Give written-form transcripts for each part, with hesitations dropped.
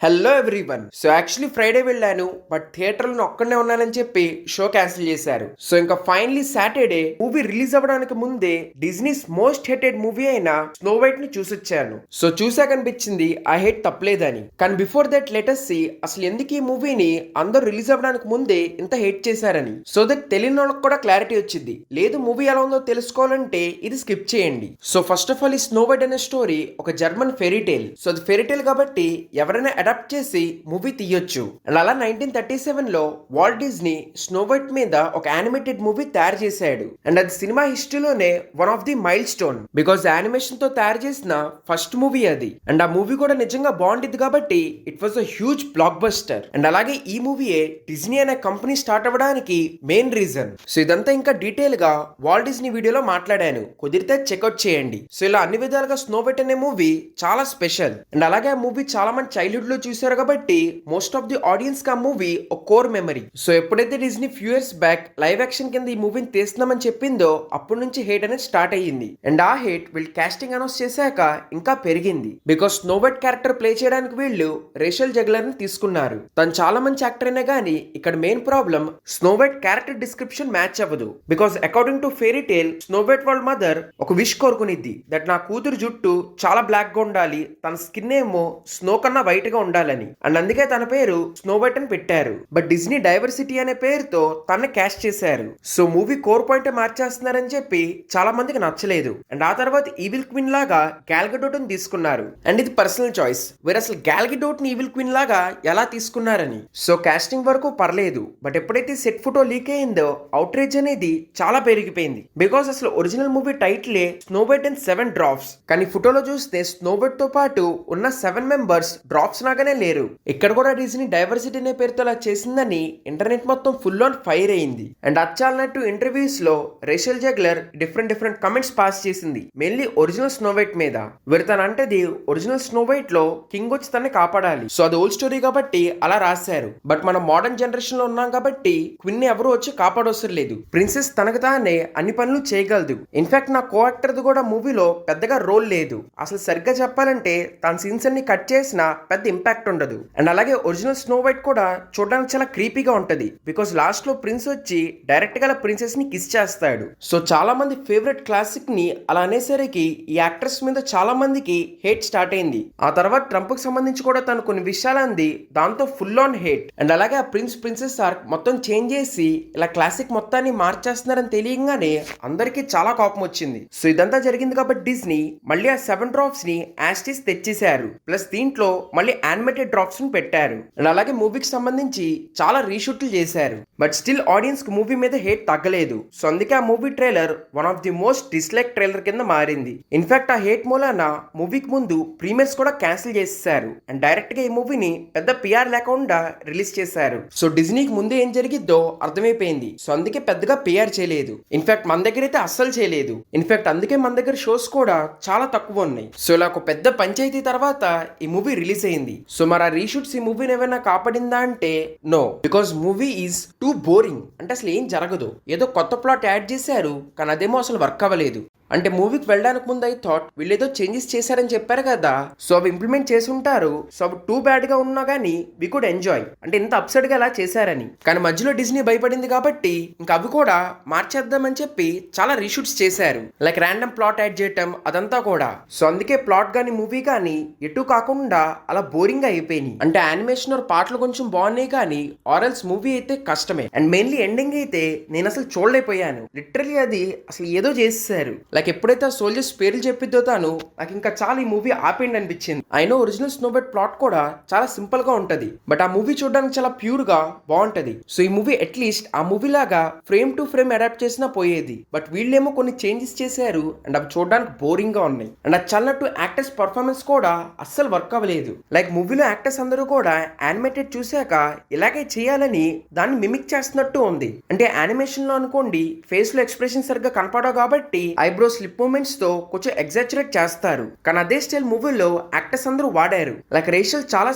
Hello everyone. So actually Friday వెళ్ళాను, but థియేటర్లో ఒక్కడనే ఉన్నానని చెప్పి షో క్యాన్సిల్ చేశారు. సో ఇంకా ఫైనలీ సాటర్డే మూవీ రిలీజ్ అవ్వడానికి ముందే డిజ్నీస్ మోస్ట్ హేటెడ్ మూవీ అయిన స్నో వైట్ ని చూసొచ్చాను. సో చూసాక అనిపించింది ఆ హేట్ తప్పలేదని. కానీ బిఫోర్ దట్ లెటస్ సి అసలు ఎందుకు ఈ మూవీని అందరూ రిలీజ్ అవ్వడానికి ముందే ఇంత హేట్ చేశారని. సో దట్ తెలియని వాళ్ళకి కూడా క్లారిటీ వచ్చింది. లేదు మూవీ ఎలా ఉందో తెలుసుకోవాలంటే ఇది స్కిప్ చేయండి. సో ఫస్ట్ ఆఫ్ ఆల్ ఈ స్నో వైట్ అనే స్టోరీ ఒక జర్మన్ ఫెరీ టేల్. సో అది ఫెరీ టేల్ కాబట్టి ఎవరైనా అడాప్ట్ చేసి మూవీ తీయొచ్చు. అండ్ అలా 1937 లో వాల్ట్ డిజ్నీ స్నో వైట్ మీద ఒక యానిమేటెడ్ మూవీ తయారు చేశాడు. అండ్ అది సినిమా హిస్టరీలోనే one of the milestone, because animation తో తయారు చేసిన ఫస్ట్ మూవీ అది. అండ్ ఆ మూవీ కూడా నిజంగా బాగుంటుంది కాబట్టి it was a huge blockbuster. And అలాగే ఈ మూవీయే డిజ్నీ అనే కంపెనీ స్టార్ట్ అవ్వడానికి మెయిన్ రీజన్. సో ఇదంతా ఇంకా డీటెయిల్ గా వాల్ట్ డిజ్నీ వీడియోలో మాట్లాడాను, కుదిరితే చెక్అవుట్ చేయండి. సో ఇలా అన్ని విధాలుగా స్నో వైట్ అనే మూవీ చాలా స్పెషల్. అండ్ అలాగే ఆ మూవీ చాలా మంది చైల్డ్హుడ్ లో చూసారు కాబట్టి మోస్ట్ ఆఫ్ ది ఆడియన్స్ కి ఆ మూవీ ఒక కోర్ మెమరీ. సో ఎప్పుడైతే Disney few years back live action కింద ఈ మూవీని తీస్తున్నామని చెప్పిందో అప్పటి నుంచి హేట్ అనేది స్టార్ట్ అయ్యింది. అండ్ ఆ హేట్ వీళ్ళు కాస్టింగ్ అనౌన్స్ చేశాక ఇంకా పెరిగింది. Because snow White character play చేయడానికి వీళ్ళు రేషల్ జగ్లర్ ని తీసుకున్నారు. తను చాలా మంచి యాక్టర్ అయినా గానీ ఇక్కడ main problem Snow White character description match అవ్వదు. Because according to fairy tale Snow White వాళ్ళ మదర్ ఒక విష్ కోరుకునిద్ది దట్ నా కూతురు జుట్టు చాలా బ్లాక్ గా ఉండాలి, తన స్కిన్ ఏమో స్నో కన్నా వైట్ గా ఉండాలని. అండ్ అందుకే తన పేరు స్నో వైట్ అని పెట్టారు. బట్ డిజ్నీ డైవర్సిటీ అనే పేరుతో తన క్యాస్ట్ చేశారు. సో మూవీ కోర్ పాయింట్ మార్చేస్తున్నారని చెప్పి చాలా మందికి నచ్చలేదు. అండ్ ఆ తర్వాత ఈవిల్ క్వీన్ లాగా గ్యాల్ గడోట్ ని తీసుకున్నారు. అండ్ ఇది పర్సనల్ చాయిస్, వేరే అసలు గ్యాల్ గడోట్ ని ఈవిల్ క్వీన్ లాగా ఎలా తీసుకున్నారని. సో కాస్టింగ్ వరకు పర్లేదు, బట్ ఎప్పుడైతే సెట్ ఫోటో లీక్ అయిందో అవుట్రేజ్ అనేది చాలా పెరిగిపోయింది. బికాస్ అసలు ఒరిజినల్ మూవీ టైటిలే స్నో వైట్ అండ్ 7 డ్రాప్స్, కానీ ఫోటోలో చూస్తే స్నో వైట్ తో పాటు ఉన్న 7 మెంబర్స్ డ్రాప్స్ లాగానే లేరు. ఇక్కడ కూడా డిజ్నీ డైవర్సిటీ అనే పేరుతో అలా చేసిందని ఇంటర్నెట్ మొత్తం ఫుల్ ఆన్ ఫైర్ అయింది. అండ్ అచ్చాలన్నట్టు ఇంటర్వ్యూస్ లో Rachel juggler different comments pass చేసింది, మెయిన్లీ ఒరిజినల్ స్నో వైట్ మీద. వీరితనంటది ఒరిజినల్ స్నో వైట్ లో కింగ్ వచ్చి తనని కాపాడాలి. సో అది ఓల్డ్ స్టోరీ కాబట్టి అలా రాశారు. బట్ మనం మోడర్న్ జనరేషన్ లో ఉన్నాం కాబట్టి క్వీన్ ఎవరు వచ్చి కాపాడవసరం లేదు. ప్రిన్సెస్ తనకు తానే అన్ని పనులు చేయగలదు. ఇన్ఫాక్ట్ నా కో యాక్టర్ కూడా మూవీలో పెద్దగా రోల్ లేదు. అసలు సరిగ్గా చెప్పాలంటే తన సీన్స్ అన్ని కట్ చేసిన పెద్ద ఇంపాక్ట్ ఉండదు. అండ్ అలాగే ఒరిజినల్ స్నో వైట్ కూడా చూడడానికి చాలా క్రీపీగా ఉంటది. బికాస్ లాస్ట్ లో ప్రిన్స్ వచ్చి డైరెక్ట్ గా ప్రిన్సెస్ ని కిస్ చేస్తాడు. సో చాలా మంది ఫేవరెట్ క్లాసిక్ ని అలా అనేసరికి ఈ యాక్ట్రెస్ మీద చాలా మందికి హేట్ స్టార్ట్ అయింది. ఆ తర్వాత ట్రంప్ కి సంబంధించి కూడా తను కొన్ని విషయాలు అంది, దాంతో ఫుల్ ఆన్ హేట్. అండ్ అలాగే ఆ ప్రిన్సెస్ ఆర్క్ మొత్తం చేంజ్ చేసి ఇలా క్లాసిక్ మొత్తాన్ని మార్చేస్తున్నారని తెలియగానే అందరికి చాలా కోపం వచ్చింది. సో ఇదంతా జరిగింది కాబట్టి డిజ్నీ మళ్ళీ ఆ 7 డ్రాప్స్ ని యాస్టిస్ తెచ్చేశారు. ప్లస్ దీంట్లో మళ్ళీ యానిమేటెడ్ డ్రాప్స్ ని పెట్టారు. అండ్ అలాగే మూవీకి సంబంధించి చాలా రీషూట్లు చేశారు. బట్ స్టిల్ ఆడియన్స్ కి మూవీ మీద హేట్ తగ్గలేదు. సో అందుకే ఆ movie trailer one of the most dislike trailer కింద మారింది. ఇన్ఫాక్ట్ ఆ హేట్ మూలాన మూవీకి ముందు ప్రీమియర్స్ కూడా క్యాన్సిల్ చేసేసారు. అండ్ డైరెక్ట్ గా ఈ మూవీని పెద్ద పిఆర్ లేకుండా రిలీజ్ చేశారు. సో డిజ్నీకి ముందే ఏం జరిగిద్దో అర్థమైపోయింది. సో అందుకే పెద్దగా పిఆర్ చేయలేదు. ఇన్ఫాక్ట్ మన దగ్గర అయితే అస్సలు చేయలేదు. ఇన్ఫాక్ట్ అందుకే మన దగ్గర షోస్ కూడా చాలా తక్కువ ఉన్నాయి. సో ఇలా ఒక పెద్ద పంచాయతీ తర్వాత ఈ మూవీ రిలీజ్ అయింది. సో మరి ఆ రీషూట్స్ ఈ మూవీని ఏమైనా కాపాడిందా అంటే no, because movie is too boring. అంటే అసలు ఏం జరగదు, ఏదో కొత్త ప్లాట్ యాడ్ చేశారు కానీ అదేమో అసలు వర్క్ అవ్వలేదు. అంటే మూవీకి వెళ్ళడానికి ముందు ఐ థాట్ వీళ్ళు ఏదో చేంజెస్ చేశారని చెప్పారు కదా, సో అవి ఇంప్లిమెంట్ చేసి ఉంటారు. సో అవి టూ బ్యాడ్ గా ఉన్నా గానీ వి కుడ్ ఎంజాయ్, అంటే ఇంత అప్సెట్ గా అలా చేశారని. కానీ మధ్యలో డిజ్నీ భయపడింది కాబట్టి ఇంకా అవి కూడా మార్చేద్దామని చెప్పి చాలా రీషూట్స్ చేశారు. లైక్ ర్యాండమ్ ప్లాట్ యాడ్ చేయటం అదంతా కూడా. సో అందుకే ప్లాట్ గానీ మూవీ గానీ ఎటు కాకుండా అలా బోరింగ్ గా అయిపోయినాయి. అంటే యానిమేషన్ పాటలు కొంచెం బాగున్నాయి కానీ ఆరల్స్ మూవీ అయితే కష్టమే. అండ్ మెయిన్లీ ఎండింగ్ అయితే నేను అసలు చూడలేకపోయాను. లిటరలీ అది అసలు ఏదో చేసేసారు. లైక్ ఎప్పుడైతే ఆ సోల్జర్స్ పేర్లు చెప్పిద్దో తాను నాకు ఇంకా చాలా ఈ మూవీ ఆపేయండి అనిపించింది. అయినా ఒరిజినల్ స్నో వైట్ ప్లాట్ కూడా చాలా సింపుల్ గా ఉంటది, బట్ ఆ మూవీ చూడడానికి చాలా ప్యూర్ గా బాగుంటది. సో ఈ మూవీ అట్లీస్ట్ ఆ మూవీ లాగా ఫ్రేమ్ టు ఫ్రేమ్ అడాప్ట్ చేసినా పోయేది. బట్ వీళ్ళేమో కొన్ని చేంజెస్ చేశారు అండ్ అవి చూడడానికి బోరింగ్ గా ఉన్నాయి. అండ్ అది చల్లట్టు యాక్టర్స్ పర్ఫార్మెన్స్ కూడా అస్సలు వర్క్ అవ్వలేదు. లైక్ మూవీలో యాక్టర్స్ అందరూ కూడా యానిమేటెడ్ చూసాక ఇలాగే చేయాలని దాన్ని మిమిక్ చేస్తున్నట్టు ఉంది. అంటే యానిమేషన్ లో అనుకోండి ఫేస్ లో ఎక్స్ప్రెషన్ సరిగ్గా కనపడవు కాబట్టి ఐబ్రో ఐబ్రో స్లిప్ మూమెంట్స్ తో కొంచెం ఎగ్జాజరేట్ చేస్తారు. కానీ అదే స్టైల్ మూవీలో యాక్టర్స్ అందరూ వాడారు. లైక్ రేషల్ చాలా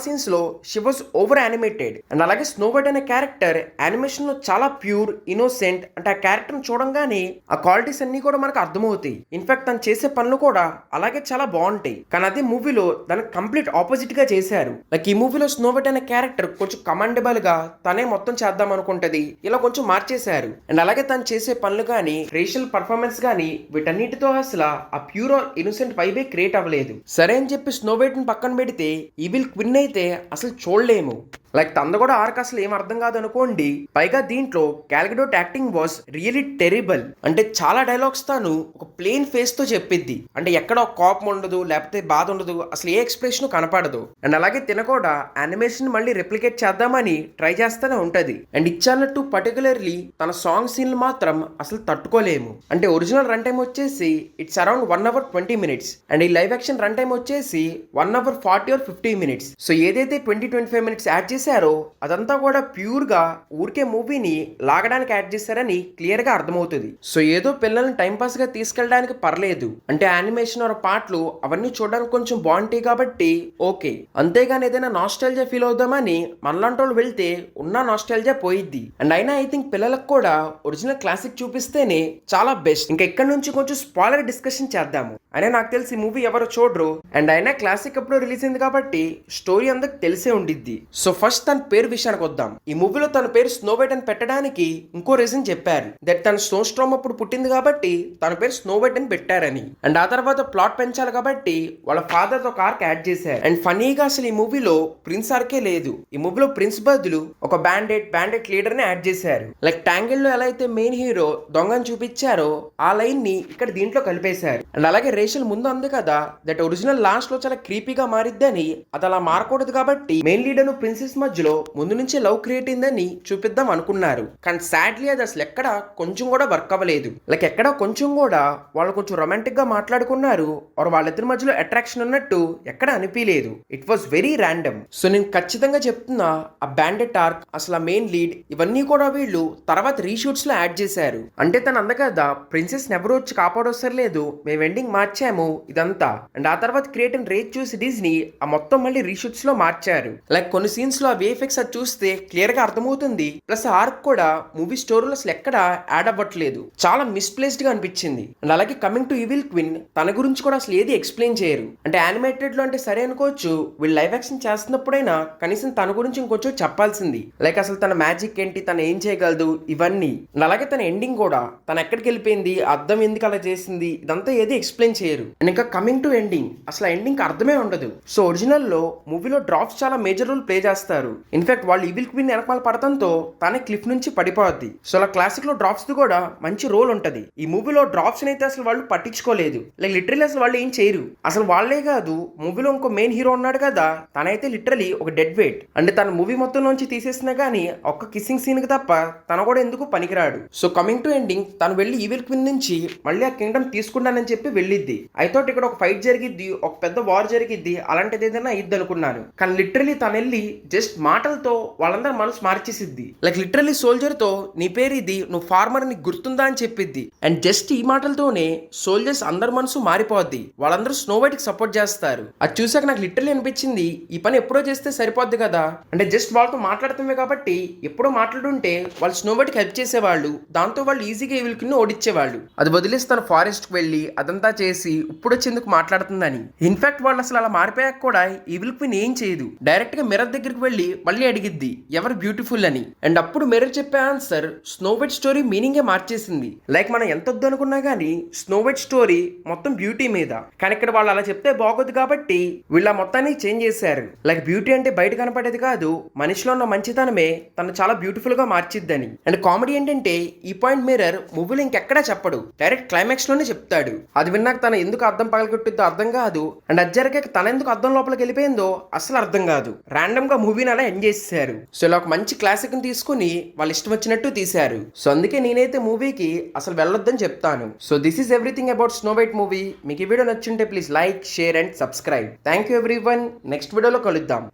సీన్స్ లో she was over animated. And అలాగే స్నో వైట్ అనే క్యారెక్టర్ యానిమేషన్ లో చాలా ప్యూర్ ఇన్నోసెంట్. అంటే ఆ క్యారెక్టర్ చూడంగానే ఆ క్వాలిటీస్ అన్ని కూడా మనకు అర్థమవుతాయి. ఇన్ఫాక్ట్ తను చేసే పనులు కూడా అలాగే చాలా బాగుంటాయి. కానీ అదే మూవీలో దానికి కంప్లీట్ ఆపోజిట్ గా చేశారు. లైక్ ఈ మూవీలో స్నో వైట్ అనే క్యారెక్టర్ కొంచెం కమాండబుల్ గా తనే మొత్తం చేద్దాం అనుకుంటది, ఇలా కొంచెం మార్చేశారు. అండ్ అలాగే తను చేసే పనులు గానీ రేషల్ పర్ఫార్మెన్స్ గానీ వీటన్నిటితో అసలు ఆ ప్యూర్ ఇన్నోసెంట్ వైబే క్రియేట్ అవ్వలేదు. సరే అని చెప్పి స్నో వైట్ ని పక్కన పెడితే ఈవిల్ క్విన్ అయితే అసలు చూడలేము. లైక్ తంద కూడా ఆర్క్ అసలు ఏం అర్థం కాదు అనుకోండి. పైగా దీంట్లో Gal Gadot acting was really terrible. అంటే చాలా డైలాగ్స్ తాను ఒక ప్లెయిన్ ఫేస్ తో చెప్పిద్ది. అంటే ఎక్కడ ఒక కోపం ఉండదు, లేకపోతే బాధ ఉండదు, అసలు ఏ ఎక్స్ప్రెషన్ కనపడదు. అండ్ అలాగే తిన కూడా యానిమేషన్ మళ్ళీ రెప్లికేట్ చేద్దామని ట్రై చేస్తూనే ఉంటది. అండ్ ఇచ్చానట్టు పర్టికులర్లీ తన సాంగ్ సీన్లు మాత్రం అసలు తట్టుకోలేము. అంటే ఒరిజినల్ రన్ టైం వచ్చేసి it's around 1 hour 20 minutes. And ఈ లైవ్ యాక్షన్ రన్ టైం వచ్చేసి 1 hour 40 or 50 minutes. సో ఏదైతే 20-25 minutes యాడ్ చేశారో అదంతా కూడా ప్యూర్ గా ఊరికే మూవీని లాగడానికి యాడ్ చేశారని క్లియర్ గా అర్థమవుతుంది. సో ఏదో పిల్లల్ని టైం పాస్ గా తీసుకెళ్ళడానికి పర్లేదు. అంటే యానిమేషన్ ఆర్ పాటలు అవన్నీ చూడడానికి కొంచెం బాగుంటాయి కాబట్టి ఓకే. అంతేగాని ఏదైనా నాస్టాల్జియా ఫీల్ అవుదామని మనలాంటి వాళ్ళు వెళ్తే ఉన్న నాస్టాల్జియా పోయిద్ది. అండ్ అయినా ఐ థింక్ పిల్లలకు కూడా ఒరిజినల్ క్లాసిక్ చూపిస్తేనే చాలా బెస్ట్. ఇంకా ఇక్కడ నుంచి కొంచెం స్పాయిలర్ డిస్కషన్ చేద్దాము. అయినా నాకు తెలిసి ఈ మూవీ ఎవరు చూడరు. అండ్ అయినా క్లాసిక్ అప్పుడు రిలీజ్ అయింది కాబట్టి స్టోరీ అందరికి తెలిసే ఉండిద్ది. సో ఫస్ట్ తన పేరు విషయానికి వద్దాం. ఈ మూవీలో తన పేరు స్నో వైట్ అని పెట్టడానికి ఇంకో రీజన్ చెప్పారు. దట్ తన స్నో స్ట్రామ్ అప్పుడు పుట్టింది కాబట్టి తన పేరు స్నో వైట్ అని పెట్టారని. అండ్ ఆ తర్వాత ప్లాట్ పెంచాలి కాబట్టి వాళ్ళ ఫాదర్ తో ఒక ఆర్క్ యాడ్ చేశారు. అండ్ ఫనీగా అసలు ఈ మూవీలో ప్రిన్స్ ఆర్కే లేదు. ఈ మూవీలో ప్రిన్స్ బదులు ఒక బ్యాండెడ్ లీడర్ ని యాడ్ చేశారు. లైక్ ట్యాంగిల్ లో ఎలా అయితే మెయిన్ హీరో దొంగని చూపించారో ఆ లైన్ ని ఇక్కడ దీంట్లో కలిపేశారు. అండ్ అలాగే రేషల్ ముందు అంది కదా దట్ ఒరిజినల్ లాస్ట్ లో చాలా క్రీపీగా మారిద్దని, అది అలా మారకూడదు కాబట్టి మెయిన్ లీడర్ ను ప్రిన్సెస్ మధ్యలో ముందు నుంచి లవ్ క్రియేట్ అయిందని చూపిద్దాం అనుకున్నారు. కానీ సాడ్లీ అది అసలు ఎక్కడ కొంచెం కూడా వర్క్ అవ్వలేదు. లైక్ ఎక్కడ కొంచెం కూడా వాళ్ళు కొంచెం రొమాంటిక్ గా మాట్లాడుకున్నారు ఆర్ వాళ్ళిద్దరి మధ్యలో అట్రాక్షన్ ఉన్నట్టు ఎక్కడ అనిపించలేదు. It was very random. So నేను ఖచ్చితంగా చెప్తున్నా ఆ బ్యాండెడ్ ఆర్క్ అసలు ఆ మెయిన్ లీడ్ ఇవన్నీ కూడా వీళ్ళు తర్వాత రీషూట్స్ లో యాడ్ చేశారు. అంటే తను అంద కదా ప్రిన్సెస్ ఎవరు వచ్చి కాపాడొస్తారు లేదు, మేము ఎండింగ్ మార్చాము ఇదంతా. అండ్ ఆ తర్వాత క్రియేట్ అండ్ రేట్ చూసి డిజ్నీ ఆ మొత్తం మళ్ళీ రీషూట్స్ లో మార్చారు. లైక్ కొన్ని సీన్స్ లో ఆ విఎఫ్ఎక్స్ అది చూస్తే క్లియర్ గా అర్థమవుతుంది. ప్లస్ ఆర్క్ కూడా మూవీ స్టోరీలో అసలు ఎక్కడ యాడ్ అవ్వట్లేదు, చాలా మిస్ప్లేస్డ్ గా అనిపించింది. అండ్ అలాగే కమింగ్ టు ఈవిల్ క్విన్ తన గురించి కూడా అసలు ఏది ఎక్స్ప్లెయిన్ చేయరు. అంటే యానిమేటెడ్ లో అంటే సరే అనుకోవచ్చు, వీళ్ళు లైవ్ యాక్షన్ చేస్తున్నప్పుడైనా కనీసం తన గురించి ఇంకొంచెం చెప్పాల్సింది. లైక్ అసలు తన మ్యాజిక్ ఏంటి, తను ఏం చేయగలదు ఇవన్నీ. అండ్ అలాగే తన ఎండింగ్ కూడా తను ఎక్కడికి వెళ్ళిపోయింది, అర్థం ఎందుకు అలా చేసింది, ఇదంతా ఏది ఎక్స్ప్లెయిన్ చేయరు. అండ్ ఇంకా కమింగ్ టు ఎండింగ్ అసలు ఎండింగ్ అర్థమే ఉండదు. సో ఒరిజినల్ లో మూవీలో డ్రాప్స్ చాలా మేజర్ రోల్ ప్లే చేస్తారు. ఇన్ఫాక్ట్ వాళ్ళు ఈవిల్ క్వీన్ వెనకాల పడతంతో తనే క్లిఫ్ నుంచి పడిపోద్ది. సో అలా క్లాసిక్ లో డ్రాప్స్ ది కూడా మంచి రోల్ ఉంటది. ఈ మూవీలో డ్రాప్స్ అయితే అసలు వాళ్ళు పట్టించుకోలేదు. లైక్ లిటరలీ అసలు వాళ్ళు ఏం చేయరు. అసలు వాళ్ళే కాదు, మూవీలో ఇంకో మెయిన్ హీరో ఉన్నాడు కదా, తనైతే లిటరలీ ఒక డెడ్ వెయిట్. అంటే తన మూవీ మొత్తం నుంచి తీసేసినా గానీ ఒక్క కిస్సింగ్ సీన్ కి తప్ప తన కూడా ఎందుకు పనికిరాడు. సో కమింగ్ టు ఎండింగ్ తను వెళ్ళి ఈవిల్ క్వీన్ నుంచి మళ్ళీ ఆ కింగ్డమ్ తీసుకుంటానని చెప్పి వెళ్ళిద్ది. అయితే ఇక్కడ ఒక ఫైట్ జరిగిద్ది, ఒక పెద్ద వార్ జరిగిద్ది, అలాంటిది ఏదైనా అయ్యిద్ది అనుకున్నాను. కానీ లిటరలీ తను వెళ్ళి జస్ట్ మాటలతో వాళ్ళందరూ మనసు మార్చేసిద్ది. లైక్ లిటరలీ సోల్జర్ తో నీ పేరు ఇది, నువ్వు ఫార్మర్ నీకు గుర్తుందా అని చెప్పిద్ది. అండ్ జస్ట్ ఈ మాటలతోనే సోల్జర్స్ అందరి మనసు మారిపోద్ది. వాళ్ళందరూ స్నో వైట్ కి సపోర్ట్ చేస్తారు. అది చూసాక నాకు లిటరలీ అనిపించింది ఈ పని ఎప్పుడో చేస్తే సరిపోద్ది కదా. అంటే జస్ట్ వాళ్ళతో మాట్లాడుతుంది కాబట్టి ఎప్పుడో మాట్లాడుంటే వాళ్ళు స్నో వైట్ కి హెల్ప్ చేసేవాళ్ళు, దాంతో వాళ్ళు ఈజీగా ఈవిల్ క్వీన్ ఓడిచ్చేవాళ్ళు. అది వదిలేసి తను ఫారెస్ట్ కి వెళ్ళి అదంతా చేసి ఇప్పుడు వచ్చేందుకు మాట్లాడుతుందని. ఇన్ఫాక్ట్ వాళ్ళు అసలు అలా మారిపోయాక కూడా ఈవిల్ క్వీన్ ఏం చేయదు, డైరెక్ట్ గా మిర్రర్ దగ్గరికి వెళ్ళి మళ్ళీ అడిగిద్ది ఎవరు బ్యూటిఫుల్ అని. అండ్ అప్పుడు మిర్రర్ చెప్పే ఆన్సర్ స్నో వైట్ స్టోరీ మీనింగే మార్చేసింది. లైక్ మనం ఎంత వద్దు అనుకున్నా గానీ స్నో వైట్ స్టోరీ మొత్తం బ్యూటీ మీద, కానీ ఇక్కడ వాళ్ళు అలా చెప్తే బాగోదు కాబట్టి వీళ్ళ మొత్తాన్ని చేంజ్ చేశారు. లైక్ బ్యూటీ అంటే బయట కనపడేది కాదు, మనిషిలో ఉన్న మంచితనమే తను చాలా బ్యూటిఫుల్ గా మార్చిద్దని. అండ్ కామెడీ ఏంటంటే ఈ పాయింట్ మిర్రర్ మూవీలో ఇంకెక్కడా చెప్పడు, డైరెక్ట్ క్లైమాక్స్ లోనే చెప్తాడు. అది విన్నాక తన ఎందుకు అర్థం పగలగొట్టిద్దో అర్థం కాదు. అండ్ అది జరిగాక తన ఎందుకు అర్థం లోపలికి వెళ్ళిపోయిందో అసలు అర్థం కాదు. ర్యాండమ్ గా మూవీని అలా ఎండ్ చేసేసారు. సో ఇలా ఒక మంచి క్లాసిక్ ని తీసుకుని వాళ్ళు ఇష్టం వచ్చినట్టు తీశారు. సో అందుకే నేనైతే మూవీకి అసలు వెళ్ళొద్దని చెప్తాను. So this is everything about Snow White movie. మీకు ఈ వీడియో నచ్చుంటే please like, share and subscribe. Thank you everyone. Next వీడియోలో కలుద్దాం.